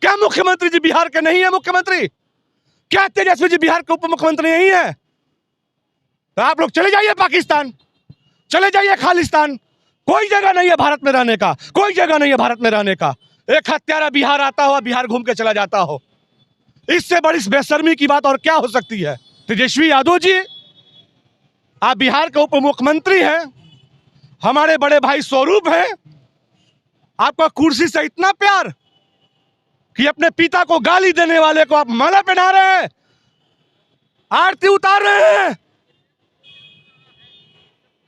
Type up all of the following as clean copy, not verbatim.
क्या मुख्यमंत्री जी बिहार के नहीं है मुख्यमंत्री? क्या तेजस्वी जी बिहार के उप मुख्यमंत्री नहीं है? तो आप लोग चले जाइए पाकिस्तान, चले जाइए खालिस्तान। कोई जगह नहीं है भारत में रहने का, कोई जगह नहीं है भारत में रहने का। एक हत्यारा बिहार आता हो, बिहार घूम के चला जाता हो। इससे बड़ी बेशर्मी की बात और क्या हो सकती है? तेजस्वी यादव जी, आप बिहार के उप मुख्यमंत्री हैं, हमारे बड़े भाई स्वरूप हैं। आपका कुर्सी से इतना प्यार कि अपने पिता को गाली देने वाले को आप माला पहना रहे हैं, आरती उतार रहे हैं।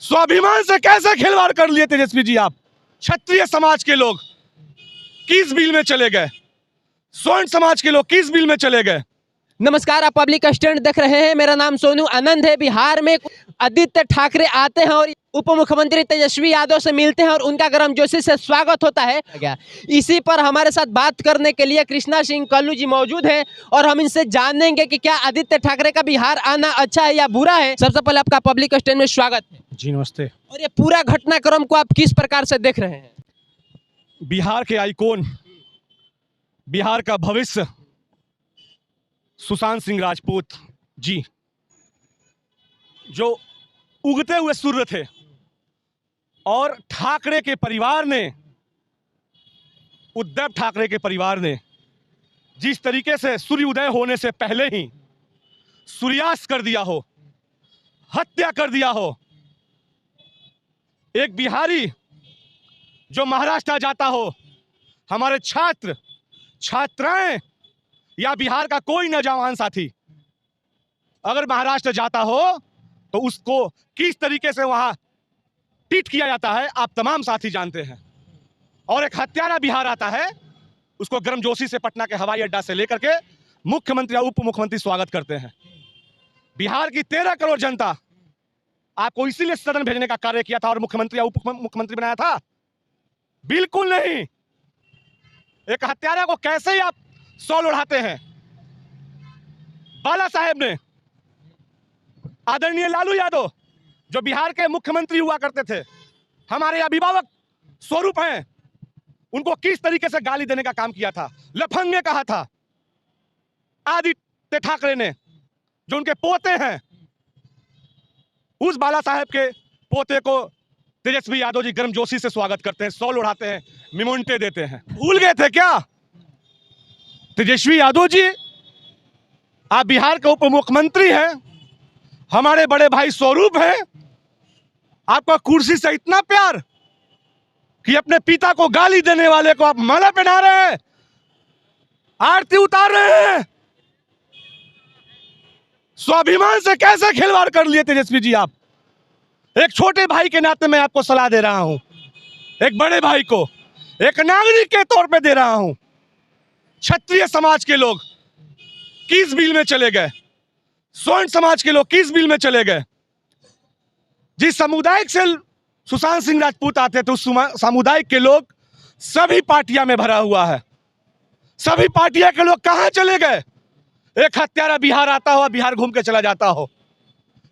स्वाभिमान से कैसे खिलवाड़ कर लिए तेजस्वी जी आप? क्षत्रिय समाज के लोग किस बिल में चले गए? स्वर्ण समाज के लोग किस बिल में चले गए? नमस्कार, आप पब्लिक स्टैंड देख रहे हैं। मेरा नाम सोनू आनंद है। बिहार में आदित्य ठाकरे आते हैं और उप मुख्यमंत्री तेजस्वी यादव से मिलते हैं और उनका गर्मजोशी से स्वागत होता है। इसी पर हमारे साथ बात करने के लिए कृष्णा सिंह कल्लू जी मौजूद हैं और हम इनसे जानेंगे कि क्या आदित्य ठाकरे का बिहार आना अच्छा है या बुरा है। सबसे पहले आपका पब्लिक स्टैंड में स्वागत है जी। नमस्ते। और ये पूरा घटनाक्रम को आप किस प्रकार से देख रहे हैं? बिहार के आइकॉन, बिहार का भविष्य सुशांत सिंह राजपूत जी, जो उगते हुए सूर्य थे, और ठाकरे के परिवार ने, उद्धव ठाकरे के परिवार ने जिस तरीके से सूर्य उदय होने से पहले ही सूर्यास्त कर दिया हो, हत्या कर दिया हो। एक बिहारी जो महाराष्ट्र जाता हो, हमारे छात्र छात्राएं या बिहार का कोई नौजवान साथी अगर महाराष्ट्र जाता हो तो उसको किस तरीके से वहां ट्रीट किया जाता है आप तमाम साथी जानते हैं। और एक हत्यारा बिहार आता है, उसको गर्मजोशी से पटना के हवाई अड्डा से लेकर के मुख्यमंत्री या उप मुख्यमंत्री स्वागत करते हैं। बिहार की 13 करोड़ जनता आपको इसीलिए सदन भेजने का कार्य किया था और मुख्यमंत्री या उप मुख्यमंत्री बनाया था? बिल्कुल नहीं। एक हत्यारा को कैसे ही आप सौल उड़ाते हैं? बाला साहेब ने, आदरणीय लालू यादव जो बिहार के मुख्यमंत्री हुआ करते थे, हमारे अभिभावक स्वरूप हैं, उनको किस तरीके से गाली देने का काम किया था, लफंगे कहा था। आदित्य ठाकरे ने, जो उनके पोते हैं, उस बाला साहेब के पोते को तेजस्वी यादव जी गर्मजोशी से स्वागत करते हैं, सौल उड़ाते हैं, मिमोंटे देते हैं। भूल गए थे क्या तेजस्वी यादव जी, आप बिहार के उप मुख्यमंत्री हैं, हमारे बड़े भाई स्वरूप हैं। आपका कुर्सी से इतना प्यार कि अपने पिता को गाली देने वाले को आप माला पहना रहे हैं, आरती उतार रहे हैं। स्वाभिमान से कैसे खिलवाड़ कर लिए तेजस्वी जी आप? एक छोटे भाई के नाते मैं आपको सलाह दे रहा हूं, एक बड़े भाई को, एक नागरिक के तौर पे दे रहा हूं। क्षत्रिय समाज के लोग किस बिल में चले गए? स्वर्ण समाज के लोग किस बिल में चले गए? जिस सामुदायिक से सुशांत सिंह राजपूत आते थे, उस सामुदायिक के लोग सभी पार्टियां में भरा हुआ है। सभी पार्टियां के लोग कहां चले गए? एक हत्यारा बिहार आता हो, बिहार घूम के चला जाता हो।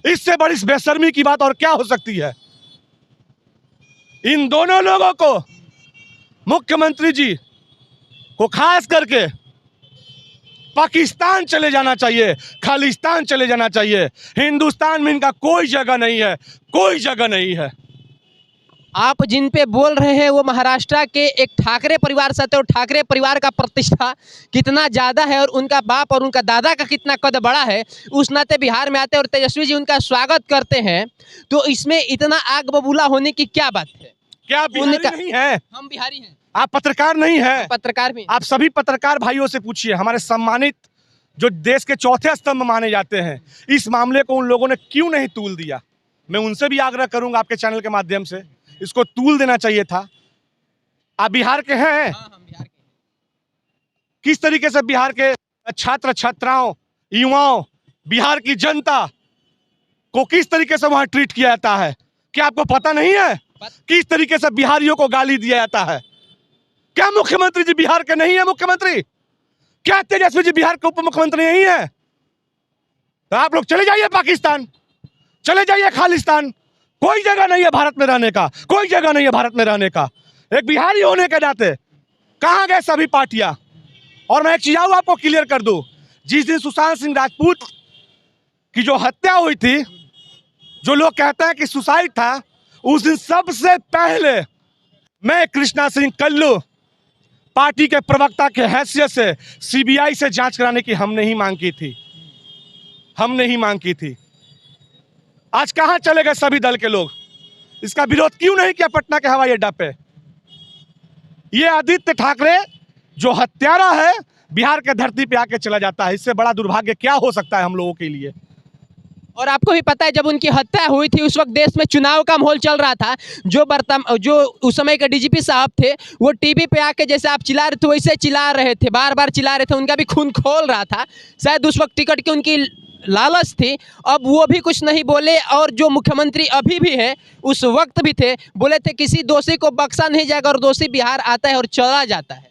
इससे बड़ी बेशर्मी की बात और क्या हो सकती है? इन दोनों लोगों को, मुख्यमंत्री जी को खास करके पाकिस्तान चले जाना चाहिए, खालिस्तान चले जाना चाहिए। हिंदुस्तान में इनका कोई जगह नहीं है, कोई जगह नहीं है। आप जिन पे बोल रहे हैं वो महाराष्ट्र के एक ठाकरे परिवार से आते हैं और ठाकरे परिवार का प्रतिष्ठा कितना ज़्यादा है और उनका बाप और उनका दादा का कितना कद बड़ा है, उस नाते बिहार में आते हैं और तेजस्वी जी उनका स्वागत करते हैं। तो इसमें इतना आग बबूला होने की क्या बात है? क्या आप बिहारी नहीं है? हम बिहारी हैं। आप पत्रकार नहीं है? पत्रकार भी। आप सभी पत्रकार भाइयों से पूछिए, हमारे सम्मानित जो देश के चौथे स्तंभ माने जाते हैं, इस मामले को उन लोगों ने क्यों नहीं तूल दिया? मैं उनसे भी आग्रह करूंगा आपके चैनल के माध्यम से, इसको तूल देना चाहिए था। आप बिहार के हैं? हाँ, हम बिहार के। किस तरीके से बिहार के छात्र छात्राओं, युवाओं, बिहार की जनता को किस तरीके से वहां ट्रीट किया जाता है, क्या आपको पता नहीं है? किस तरीके से बिहारियों को गाली दिया जाता है? क्या मुख्यमंत्री जी बिहार के नहीं है मुख्यमंत्री? क्या तेजस्वी जी बिहार के उप मुख्यमंत्री नहीं है? तो आप लोग चले जाइए पाकिस्तान, चले जाइए खालिस्तान। कोई जगह नहीं है भारत में रहने का, कोई जगह नहीं है भारत में रहने का। एक बिहारी होने के नाते कहां गए सभी पार्टियां? और मैं एक चीज और आपको क्लियर कर दूं, जिस दिन सुशांत सिंह राजपूत की जो हत्या हुई थी, जो लोग कहते हैं कि सुसाइड था, उस दिन सबसे पहले मैं कृष्णा सिंह कल्लू पार्टी के प्रवक्ता के हैसियत से सीबीआई से जांच कराने की हमने ही मांग की थी, हमने ही मांग की थी। आज कहां चले गए सभी दल के लोग? इसका विरोध क्यों नहीं किया पटना के हवाई अड्डा पे? ये आदित्य ठाकरे जो हत्यारा है, बिहार के धरती पे आके चला जाता है। इससे बड़ा दुर्भाग्य क्या हो सकता है हम लोगों के लिए? और आपको भी पता है जब उनकी हत्या हुई थी उस वक्त देश में चुनाव का माहौल चल रहा था। जो उस समय के डीजीपी साहब थे वो टीवी पे आके जैसे आप चिल्ला रहे थे वैसे चिल्ला रहे थे, बार बार चिल्ला रहे थे, उनका भी खून खोल रहा था। शायद उस वक्त टिकट की उनकी लालच थी, अब वो भी कुछ नहीं बोले। और जो मुख्यमंत्री अभी भी हैं उस वक्त भी थे, बोले थे किसी दोषी को बख्शा नहीं जाएगा और दोषी बिहार आता है और चला जाता है।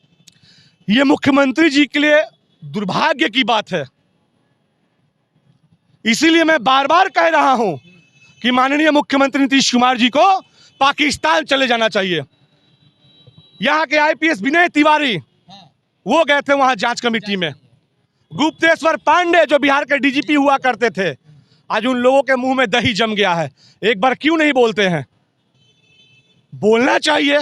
ये मुख्यमंत्री जी के लिए दुर्भाग्य की बात है। इसीलिए मैं बार बार कह रहा हूं कि माननीय मुख्यमंत्री नीतीश कुमार जी को पाकिस्तान चले जाना चाहिए। यहां के आईपीएस विनय तिवारी वो गए थे वहां जांच कमेटी में। गुप्तेश्वर पांडे जो बिहार के डीजीपी हुआ करते थे, आज उन लोगों के मुंह में दही जम गया है। एक बार क्यों नहीं बोलते हैं? बोलना चाहिए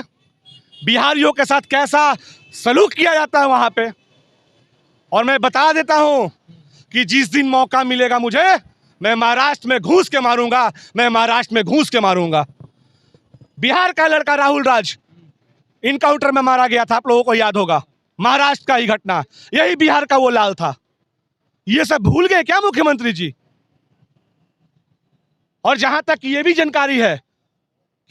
बिहारियों के साथ कैसा सलूक किया जाता है वहां पे। और मैं बता देता हूं कि जिस दिन मौका मिलेगा मुझे, मैं महाराष्ट्र में घूस के मारूंगा, मैं महाराष्ट्र में घूस के मारूंगा। बिहार का लड़का राहुल राज इनकाउंटर में मारा गया था, आप लोगों को याद होगा, महाराष्ट्र का ही घटना। यही बिहार का वो लाल था। ये सब भूल गए क्या मुख्यमंत्री जी? और जहां तक ये भी जानकारी है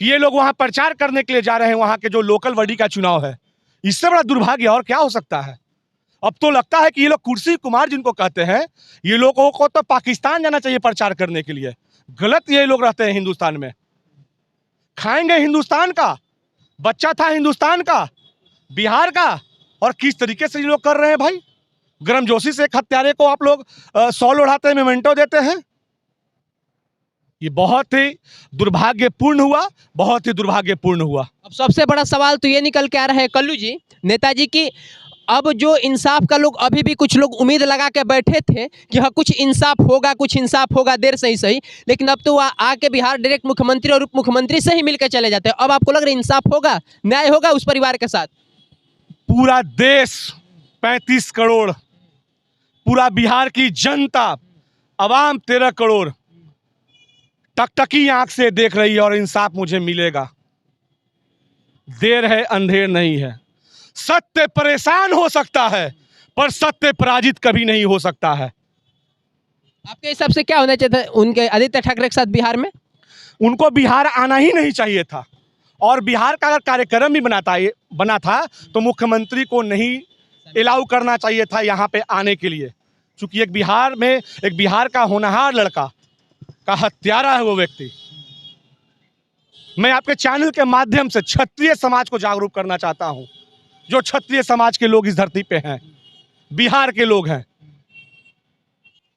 कि ये लोग वहां प्रचार करने के लिए जा रहे हैं, वहां के जो लोकल बॉडी का चुनाव है, इससे बड़ा दुर्भाग्य और क्या हो सकता है? अब तो लगता है कि ये लोग कुर्सी कुमार जिनको कहते हैं, ये लोगों को तो पाकिस्तान जाना चाहिए प्रचार करने के लिए। गलत ये लोग रहते हैं हिंदुस्तान में। खाएंगे हिंदुस्तान का, बच्चा था हिंदुस्तान का, बिहार का, और किस तरीके से ये लोग कर रहे हैं भाई। गर्मजोशी से एक हत्यारे को आप लोग सॉल उड़ाते हैं, मेमेंटो देते हैं। ये बहुत ही दुर्भाग्यपूर्ण हुआ, बहुत ही दुर्भाग्यपूर्ण हुआ। अब सबसे बड़ा सवाल तो ये निकल के आ रहा है कल्लू जी, नेताजी की, अब जो इंसाफ का लोग अभी भी कुछ लोग उम्मीद लगा के बैठे थे कि हाँ कुछ इंसाफ होगा, कुछ इंसाफ होगा, देर से ही सही, लेकिन अब तो वह आके बिहार डायरेक्ट मुख्यमंत्री और उप मुख्यमंत्री से ही मिलकर चले जाते हैं। अब आपको लग रहा है इंसाफ होगा, न्याय होगा उस परिवार के साथ? पूरा देश 35 करोड़, पूरा बिहार की जनता, अवाम 13 करोड़ टकटकी आंख से देख रही है और इंसाफ मुझे मिलेगा। देर है अंधेर नहीं है। सत्य परेशान हो सकता है पर सत्य पराजित कभी नहीं हो सकता है। आपके हिसाब से क्या होना चाहिए था उनके आदित्य ठाकरे के साथ बिहार में? उनको बिहार आना ही नहीं चाहिए था। और बिहार का अगर कार्यक्रम भी बना था तो मुख्यमंत्री को नहीं अलाउ करना चाहिए था यहाँ पे आने के लिए, क्योंकि एक बिहार का होनहार लड़का का हत्यारा है वो व्यक्ति। मैं आपके चैनल के माध्यम से क्षत्रिय समाज को जागरूक करना चाहता हूं। जो क्षत्रिय समाज के लोग इस धरती पे हैं, बिहार के लोग हैं।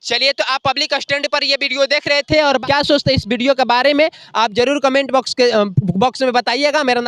चलिए, तो आप पब्लिक स्टैंड पर ये वीडियो देख रहे थे और क्या सोचते हैं इस वीडियो के बारे में आप जरूर कमेंट बॉक्स में बताइएगा। मेरा नाम